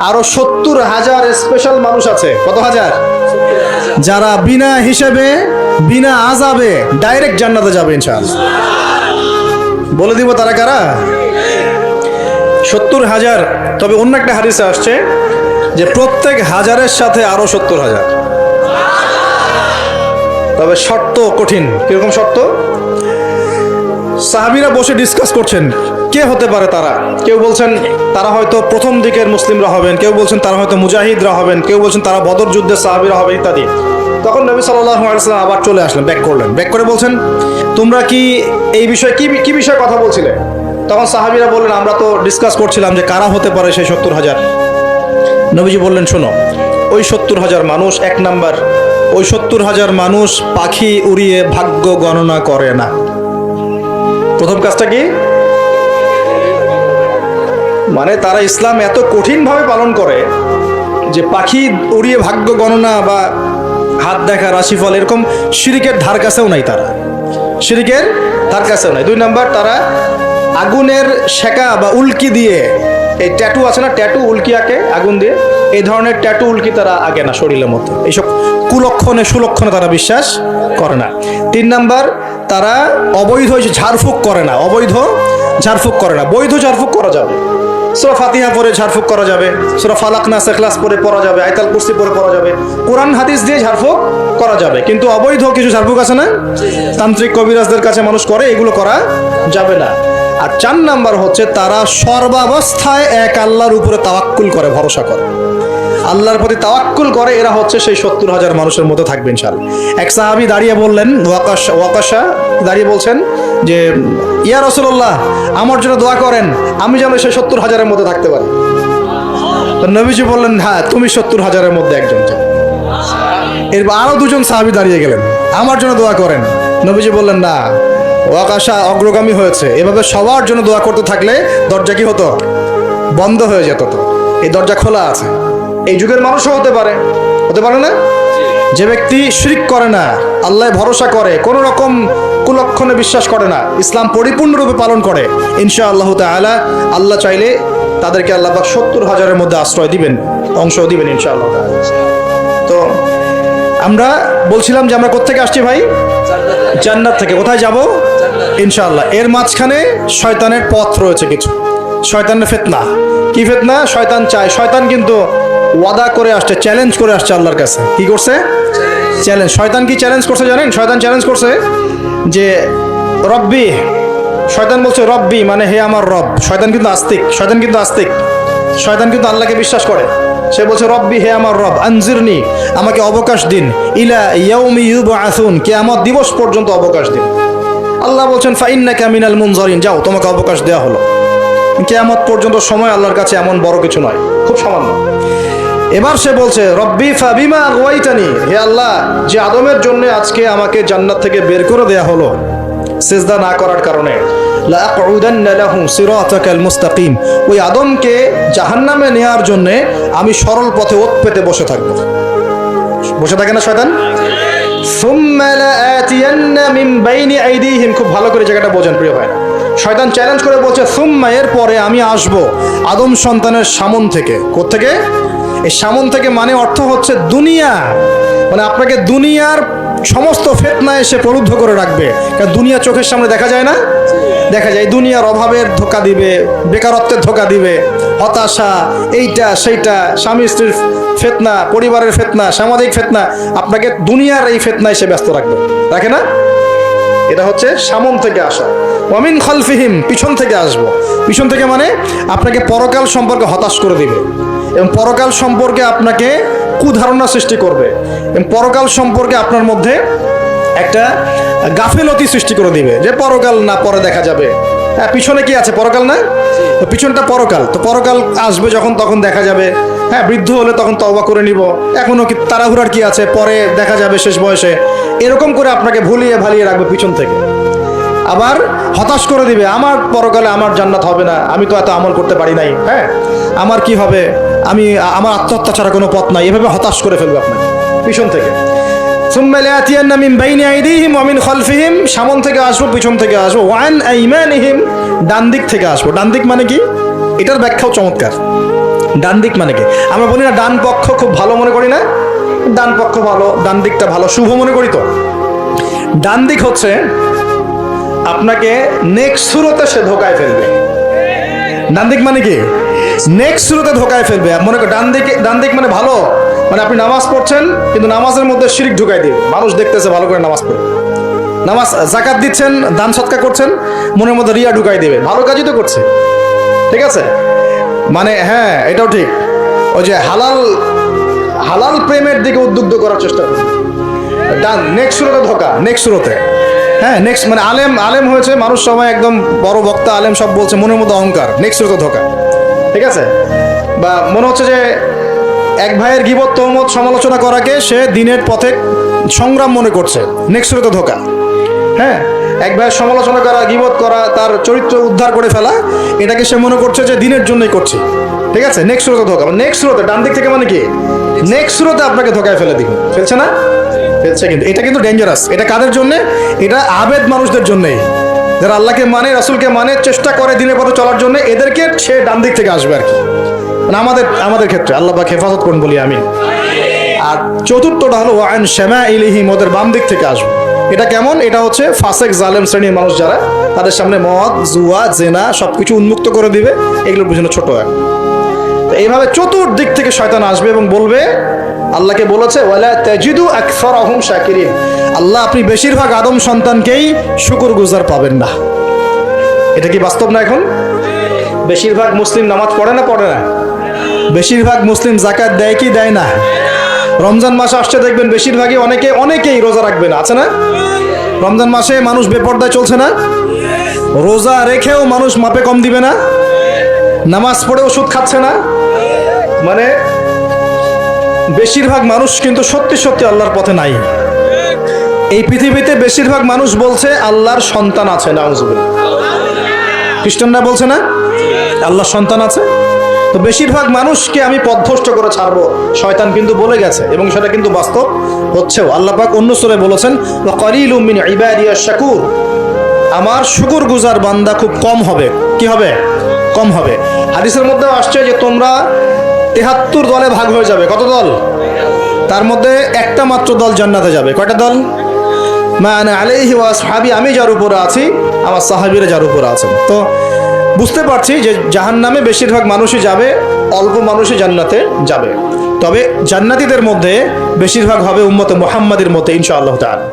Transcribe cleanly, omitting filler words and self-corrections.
আরো 70,000 স্পেশাল মানুষ আছে। কত হাজার? যারা বিনা হিসেবে বিনা আযাবে ডাইরেক্ট জান্নাতে যাবে ইনশাআল্লাহ। বলে দিব তারা কারা? 70,000। তবে অন্য একটা হাদিসে আসছে যে প্রত্যেক হাজারের সাথে আরো 70,000। তবে শর্ত কঠিন। কিরকম শর্ত? সাহাবীরা বসে ডিসকাস করছেন কে হতে পারে তারা। কেউ বলছেন তারা হয়তো প্রথম দিকের মুসলিমরা হবেন, কেউ বলছেন তারা হয়তো মুজাহিদরা হবেন, কেউ বলছেন তারা বদর যুদ্ধের সাহাবীরা হবে ইত্যাদি। তখন নবী সাল্লাল্লাহু আলাইহি ওয়াসাল্লাম আবার চলে আসলেন, ব্যাক করলেন। ব্যাক করে বলছেন তোমরা কি এই বিষয়ে কি বিষয়ে কথা বলছিলে? তখন সাহাবীরা বললেন আমরা তো ডিসকাস করছিলাম যে কারা হতে পারে সেই 70,000। নবীজি বললেন শোনো, ওই 70,000 মানুষ, এক নাম্বার, ওই 70,000 মানুষ পাখি উড়িয়ে ভাগ্য গণনা করে না। প্রথম কাজটা কি? মানে তারা ইসলাম এত কঠিনভাবে পালন করে যে পাখি উড়িয়ে ভাগ্য গণনা বা হাত দেখা, রাশিফল, এরকম শিরিকের ধার কাছেও নাই। তারা শিরিকের ধার কাছেও নাই। দুই নাম্বার, তারা আগুনের শেকা বা উল্কি দিয়ে, এই ট্যাটু আছে না, ট্যাটু উল্কি আঁকে আগুন দিয়ে, এই ধরনের ট্যাটু উল্কি তারা আঁকে না শরীরের মধ্যে। এইসব কুলক্ষণে সুলক্ষণে তারা বিশ্বাস করে না। তিন নাম্বার, তারা অবৈধ ঝাড়ফুঁক করে না। অবৈধ ঝাড়ফুঁক করে না। বৈধ ঝাড়ফুঁক করা যাবে, সূরা ফাতিহা পড়ে ঝাড়ফুঁক করা যাবে, সূরা ফালাক নাস ইখলাস পড়ে পড়া যাবে, আয়াতুল কুরসি পড়ে পড়া যাবে, কোরআন হাদিস দিয়ে ঝাড়ফুঁক করা যাবে। কিন্তু অবৈধ কিছু ঝাড়ফুঁক আছে না, তান্ত্রিক কবিরাজদের কাছে মানুষ করে, এগুলো করা যাবে না। আর 4 নাম্বার হচ্ছে তারা সর্বাবস্থায় এক আল্লাহর উপরে তাওয়াক্কুল করে, ভরসা করে, আল্লাহর প্রতি তাওয়াক্কুল করে। এরা হচ্ছে সেই 70,000 মানুষের মধ্যে থাকবে ইনশাআল্লাহ। এক সাহাবী দাঁড়িয়ে বললেন, ওয়াকাশা দাঁড়িয়ে বলছেন যে ইয়া রাসূলুল্লাহ, আমার জন্য দোয়া করেন, আমি যেন সেই 70,000-এর মধ্যে থাকতে পারি। তো নবীজি বললেন হ্যাঁ, তুমি 70,000-এর মধ্যে একজন। এরপর আরো 2জন সাহাবী দাঁড়িয়ে গেলেন, আমার জন্য দোয়া করেন। নবীজি বললেন না, ওয়াকাশা অগ্রগামী হয়েছে। এভাবে সবার জন্য দোয়া করতে থাকলে দরজা কি হতো? বন্ধ হয়ে যেত। তো এই দরজা খোলা আছে। এই যুগের মানুষও হতে পারে না? যে ব্যক্তি শিরক করে না, আল্লাহ ভরসা করে, কোন রকম কুলক্ষণে বিশ্বাস করে না, ইসলাম পরিপূর্ণরূপে পালন করে, ইনশাআল্লাহ তাআলা আল্লাহ চাইলে তাদেরকে আল্লাহ পাক 70,000-এর মধ্যে আশ্রয় দিবেন, অংশ দিবেন ইনশাআল্লাহ তাআলা। তো আমরা বলছিলাম যে আমরা কোত্থেকে আসছি ভাই? জান্নাত থেকে। কোথায় যাব? ইনশাআল্লাহ। এর মাঝখানে শয়তানের পথ রয়েছে কিছু, শয়তানের ফিতনা। কি ফিতনা? শয়তান চায়, শয়তান কিন্তু ওয়াদা করে আসছে, চ্যালেঞ্জ করে আসছে আল্লাহর কাছে। কি করছে? চ্যালেঞ্জ। শয়তান কি চ্যালেঞ্জ করছে জানেন? শয়তান চ্যালেঞ্জ করছে যে রব্বি, শয়তান বলছে রব্বি মানে হে আমার রব। শয়তান কিন্তু আস্তিক, শয়তান কিন্তু আল্লাহকে বিশ্বাস করে। সে বলছে রব্বি, হে আমার রব, আনজিরনি, আমাকে অবকাশ দিন, ইলা ইয়াউমি ইউবআসুন, কিয়ামত দিবস পর্যন্ত অবকাশ দিন। আল্লাহ বলছেন ফাইন্নাকা মিনাল মুনজারিন, যাও, তোমাকে অবকাশ দেওয়া হলো। কিয়ামত পর্যন্ত সময় আল্লাহর কাছে এমন বড় কিছু নয়, খুব সামান্য। এবার সে বলছে রব্বি ফাবিমা আগওয়াইতানি, হে আল্লাহ, যে আদমের জন্য আজকে আমাকে জান্নাত থেকে বের করে দেয়া হলো সিজদা না করার কারণে, লা আকুদান্না লাহু সিরাতাকাল মুস্তাকিম, ওই আদমকে জাহান্নামে নেওয়ার জন্য আমি সরল পথে ওত পেতে বসে থাকবো। বসে থাকে না শয়তান? সুম্মা লাআতিয়ান্না মিন বাইনি আইদিহিম, খুব ভালো করে জায়গাটা বোঝেন প্রিয় ভাই। শয়তান চ্যালেঞ্জ করে বলছে সুম্মা, এর পরে আমি আসব আদম সন্তানের সামন থেকে। কোত্থেকে? এই সামন থেকে মানে অর্থ হচ্ছে দুনিয়া, মানে আপনাকে দুনিয়ার সমস্ত ফিতনা এসে প্রলুব্ধ করে রাখবে। কারণ দুনিয়া চোখের সামনে দেখা যায় না, দেখা যায়। দুনিয়ার অভাবের ধোঁকা দিবে, বেকারত্বের ধোঁকা দিবে, হতাশা, এইটা সেইটা, স্বামী স্ত্রীর ফিতনা, পরিবারের ফিতনা, সামাজিক ফিতনা, আপনাকে দুনিয়ার এই ফিতনা এসে ব্যস্ত রাখবে, রাখে না? এটা হচ্ছে সামন থেকে আসা। ওয়ামিন খালফিহিম, পিছন থেকে আসবো। পিছন থেকে মানে আপনাকে পরকাল সম্পর্কে হতাশ করে দিবে, এবং পরকাল সম্পর্কে আপনাকে কুধারণা সৃষ্টি করবে, এবং পরকাল সম্পর্কে আপনার মধ্যে একটা গাফিলতি সৃষ্টি করে দিবে যে পরকাল না, পরে দেখা যাবে। হ্যাঁ, পিছনে কি আছে? পরকাল না? তো পিছনটা পরকাল। তো পরকাল আসবে যখন, তখন দেখা যাবে। হ্যাঁ, বৃদ্ধ হলে তখন তওবা করে নিব, এখনো কি তাড়াহুড়ার কি আছে, পরে দেখা যাবে শেষ বয়সে। এরকম করে আপনাকে ভুলিয়ে ভালিয়ে রাখবে পিছন থেকে। আবার হতাশ করে দিবে, আমার পরকালে আমার জান্নাত হবে না, আমি তো এত আমল করতে পারি নাই, হ্যাঁ, আমার কি হবে, আমার আত্মহত্যা ছাড়া কোনো পথ নাই। এভাবে হতাশ করে ফেলবে আপনাকে পিছন থেকে। সুম্মা লাআতিয়ান্না মিন বাইনি আইদিহিম ওয়া মিন খালফিহিম, সামন থেকে আসবো, পিছন থেকে আসবো, ওয়া আন আইমানিহিম, ডান দিক থেকে আসবো। ডান দিক মানে কি? এটার ব্যাখ্যাও চমৎকার। ডান দিক মানে কি? আমরা বলি না ডান পক্ষ খুব ভালো মনে করি না? ডান পক্ষ ভালো, ডান দিকটা ভালো, শুভ মনে করি তো। ডান দিক হচ্ছে আপনাকে নেক্সট সুরতে সে ধোকায় ফেলবে। ডান দিক মানে কি? নেক্সট সুরতে ধোকায় ফেলবে। মনে কর ডান দিক মানে ভালো, মানে আপনি নামাজ পড়ছেন কিন্তু নামাজের মধ্যে শিরক ঢুকাই দিবে, মানুষ দেখতেছে ভালো করে নামাজ পড়ে, নামাজ যাকাত দিচ্ছেন, দান সৎকার করছেন, মনের মধ্যে রিয়া ঢুকাই দেবে, ভালো কাজই তো করছে, ঠিক আছে? মানে হ্যাঁ, এটাও ঠিক। ওই যে হালাল প্রেমের দিকে উদ্বুদ্ধ করার চেষ্টা করবে। ডান নেক্সট সুরতে ধোকা, নেক্সট সুরতে। হ্যাঁ, নেক্সট মানে আলেম হয়েছে মানুষ, সবাই একদম বড় বক্তা আলেম সব বলছে, মনের মধ্যে অহংকার, নেক্সট সুরতে ধোকা, ঠিক আছে? বা মনে হচ্ছে যে এক ভাইয়ের গীবত তহমত সমালোচনা করাকে সে দিনের পথে সংগ্রাম মনে করছে, নেক্সট সুরতে ধোকা। হ্যাঁ, এক ভাইয়ের সমালোচনা করা, গীবত করা, তার চরিত্র উদ্ধার করে ফেলা, এটাকে সে মনে করছে যে দিনের জন্যই করছে, ঠিক আছে? নেক্সট সুরতে ধোকা, নেক্সট সুরতে ডান দিক থেকে মানে কি? নেক্সট সুরতে আপনাকে ধোকায় ফেলে দিবে, ফেলছে না? ফেলছে। কিন্তু এটা কিন্তু ডেঞ্জারাস। এটা কাদের জন্য? এটা আবেদ মানুষদের জন্যই, যারা আল্লাহকে মানে, রাসূলকে মানে, চেষ্টা করে দিনের পথে চলার জন্য, এদেরকে সে ডান দিক থেকে আসবে আর কি। মানে আমাদের ক্ষেত্রে আল্লাহ পাক হেফাজত করুন বলি আমি। আর চতুর্থটা হলো ওয়ান শামাইলিহিম, ওদের বাম দিক থেকে আসবে। এটা কেমন? এটা হচ্ছে ফাসেক জালেম শ্রেণীর মানুষ যারা, তাদের সামনে মদ, জুয়া, জেনা সবকিছু উন্মুক্ত করে দিবে, এগুলোর পিছনে ছোট হয়। তো এইভাবে চতুর্দিক থেকে শয়তান আসবে এবং বলবে, আল্লাহকে বলেছে ওয়ালা তাজিদু আকসারাহুম শাকিরিন, আল্লাহ আপনি বেশিরভাগ আদম সন্তানকেই শুকরগুজার পাবেন না। এটা কি বাস্তব না? এখন বেশিরভাগ মুসলিম নামাজ পড়ে না? পড়ে না? বেশিরভাগ মুসলিম যাকাত দেয় কি দেয় না? রমজান মাস আসছে দেখবেন বেশিরভাগই অনেকেই রোজা রাখবে না, আছে না? রমজান মাসে মানুষ বেপরদায় চলছে না? রোজা রেখেও মানুষ মাপে কম দিবে না? নামাজ পড়ে ওষুধ খাচ্ছে না? মানে বেশিরভাগ মানুষ কিন্তু সত্যি সত্যি আল্লাহর পথে নাই। এই পৃথিবীতে বেশিরভাগ মানুষ বলছে আল্লাহর সন্তান আছে, নাউজুবিল্লাহ। খ্রিস্টানরা বলছে না আল্লাহর সন্তান আছে? তো বেশিরভাগ মানুষকে আমি পথভ্রষ্ট করে ছাড়বো, শয়তান কিন্তু বলে গেছে, এবং সেটা কিন্তু বাস্তব হচ্ছেও। আল্লাহ পাক অন্য সূরায় বলেছেন ওয়া কালিলুম মিন ইবাদিয়াশ শাকুর, আমার শুকরগুজার বান্দা খুব কম হবে। কি হবে? কম হবে। হাদিসের মধ্যে আসছে যে তোমরা ৭৩ দলে ভাগ হয়ে যাবে। কত দল? তার মধ্যে একটা মাত্র দল জান্নাতে যাবে। কয়টা দল? মা আনা আলাইহি ওয়া আসহাবি, আমি যার উপরে আছি, আমার সাহাবীরা যার উপরে আছেন। তো বুঝতে পারছি যে জাহান্নামে বেশিরভাগ মানুষই যাবে, অল্প মানুষই জান্নাতে যাবে। তবে জান্নাতীদের মধ্যে বেশিরভাগ হবে উম্মতে মুহাম্মাদের মতে ইনশাআল্লাহ তাআলা।